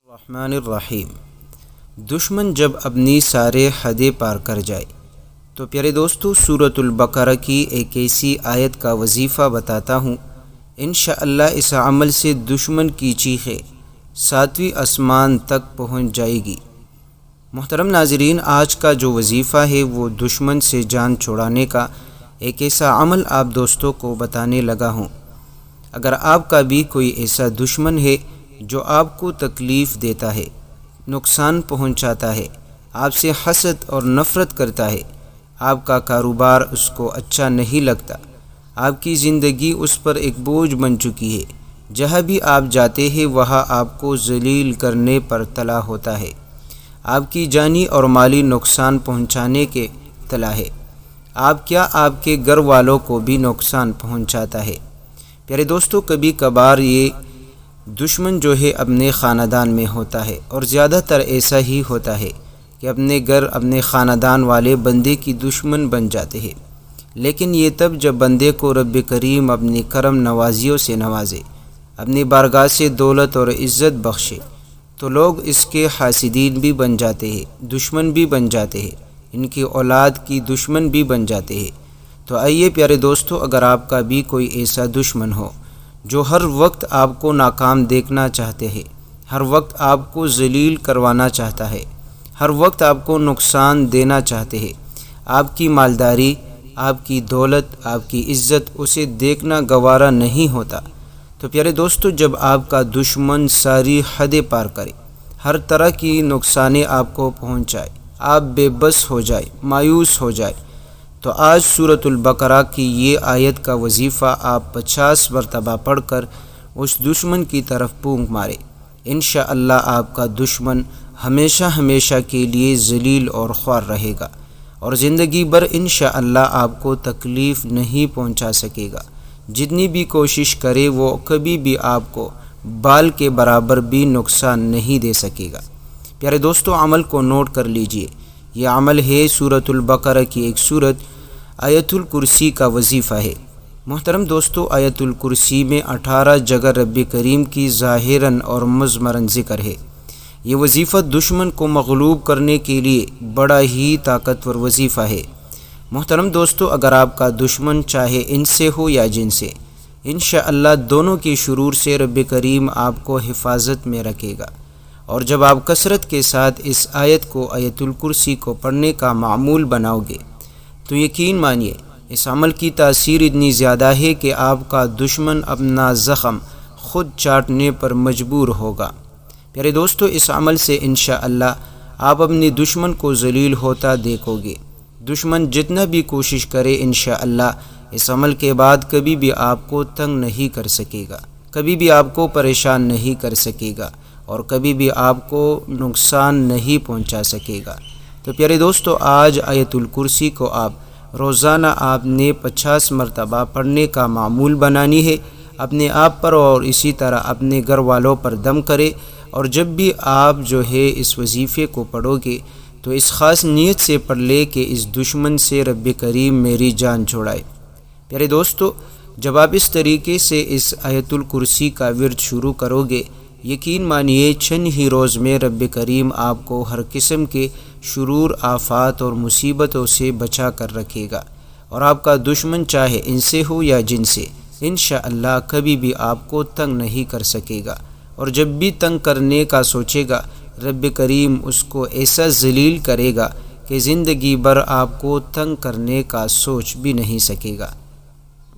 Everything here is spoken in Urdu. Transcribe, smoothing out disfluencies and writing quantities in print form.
الرحمن الرحیم۔ دشمن جب اپنی سارے حدیں پار کر جائے تو پیارے دوستو سورۃ البقرہ کی ایک ایسی آیت کا وظیفہ بتاتا ہوں، انشاءاللہ اس عمل سے دشمن کی چیخیں 7ویں آسمان تک پہنچ جائے گی۔ محترم ناظرین، آج کا جو وظیفہ ہے وہ دشمن سے جان چھڑانے کا ایک ایسا عمل آپ دوستوں کو بتانے لگا ہوں۔ اگر آپ کا بھی کوئی ایسا دشمن ہے جو آپ کو تکلیف دیتا ہے، نقصان پہنچاتا ہے، آپ سے حسد اور نفرت کرتا ہے، آپ کا کاروبار اس کو اچھا نہیں لگتا، آپ کی زندگی اس پر ایک بوجھ بن چکی ہے، جہاں بھی آپ جاتے ہیں وہاں آپ کو ذلیل کرنے پر تلا ہوتا ہے، آپ کی جانی اور مالی نقصان پہنچانے کے تلا ہے، آپ کے گھر والوں کو بھی نقصان پہنچاتا ہے۔ پیارے دوستو، کبھی کبھار یہ دشمن جو ہے اپنے خاندان میں ہوتا ہے، اور زیادہ تر ایسا ہی ہوتا ہے کہ اپنے گھر اپنے خاندان والے بندے کی دشمن بن جاتے ہیں، لیکن یہ تب جب بندے کو رب کریم اپنی کرم نوازیوں سے نوازے، اپنی بارگاہ سے دولت اور عزت بخشے تو لوگ اس کے حاسدین بھی بن جاتے ہیں، دشمن بھی بن جاتے ہیں، ان کی اولاد کی دشمن بھی بن جاتے ہیں۔ تو آئیے پیارے دوستو، اگر آپ کا بھی کوئی ایسا دشمن ہو جو ہر وقت آپ کو ناکام دیکھنا چاہتے ہیں، ہر وقت آپ کو ذلیل کروانا چاہتا ہے، ہر وقت آپ کو نقصان دینا چاہتے ہیں، آپ کی مالداری، آپ کی دولت، آپ کی عزت اسے دیکھنا گوارا نہیں ہوتا، تو پیارے دوستو جب آپ کا دشمن ساری حدیں پار کرے، ہر طرح کی نقصانیں آپ کو پہنچائے، آپ بے بس ہو جائے، مایوس ہو جائے، تو آج سورۃ البقرہ کی یہ آیت کا وظیفہ آپ 50 مرتبہ پڑھ کر اس دشمن کی طرف پونک مارے۔ انشاءاللہ آپ کا دشمن ہمیشہ ہمیشہ کے لیے ذلیل اور خوار رہے گا، اور زندگی بھر انشاءاللہ آپ کو تکلیف نہیں پہنچا سکے گا۔ جتنی بھی کوشش کرے وہ کبھی بھی آپ کو بال کے برابر بھی نقصان نہیں دے سکے گا۔ پیارے دوستو، عمل کو نوٹ کر لیجئے، یہ عمل ہے سورۃ البقرہ کی ایک سورت آیت الکرسی کا وظیفہ ہے۔ محترم دوستو، آیت الکرسی میں 18 جگہ رب کریم کی ظاہراً اور مضمراً ذکر ہے۔ یہ وظیفہ دشمن کو مغلوب کرنے کے لیے بڑا ہی طاقتور وظیفہ ہے۔ محترم دوستو، اگر آپ کا دشمن چاہے انس سے ہو یا جن سے، انشاءاللہ دونوں کے شرور سے رب کریم آپ کو حفاظت میں رکھے گا، اور جب آپ کثرت کے ساتھ اس آیت کو آیت الکرسی کو پڑھنے کا معمول بناؤ گے تو یقین مانیے اس عمل کی تاثیر اتنی زیادہ ہے کہ آپ کا دشمن اپنا زخم خود چاٹنے پر مجبور ہوگا۔ پیارے دوستو، اس عمل سے انشاءاللہ آپ اپنے دشمن کو ذلیل ہوتا دیکھو گے۔ دشمن جتنا بھی کوشش کرے انشاءاللہ اس عمل کے بعد کبھی بھی آپ کو تنگ نہیں کر سکے گا، کبھی بھی آپ کو پریشان نہیں کر سکے گا، اور کبھی بھی آپ کو نقصان نہیں پہنچا سکے گا۔ تو پیارے دوستو، آج آیت الکرسی کو روزانہ آپ نے 50 مرتبہ پڑھنے کا معمول بنانی ہے، اپنے آپ پر اور اسی طرح اپنے گھر والوں پر دم کرے، اور جب بھی آپ جو ہے اس وظیفے کو پڑھو گے تو اس خاص نیت سے پڑھ لے کہ اس دشمن سے رب کریم میری جان چھڑائے۔ پیارے دوستو، جب آپ اس طریقے سے اس آیت الکرسی کا ورد شروع کرو گے، یقین مانیے چند ہی روز میں رب کریم آپ کو ہر قسم کے شرور، آفات اور مصیبتوں سے بچا کر رکھے گا، اور آپ کا دشمن چاہے ان سے ہو یا جن سے، انشاءاللہ کبھی بھی آپ کو تنگ نہیں کر سکے گا، اور جب بھی تنگ کرنے کا سوچے گا رب کریم اس کو ایسا ذلیل کرے گا کہ زندگی بھر آپ کو تنگ کرنے کا سوچ بھی نہیں سکے گا۔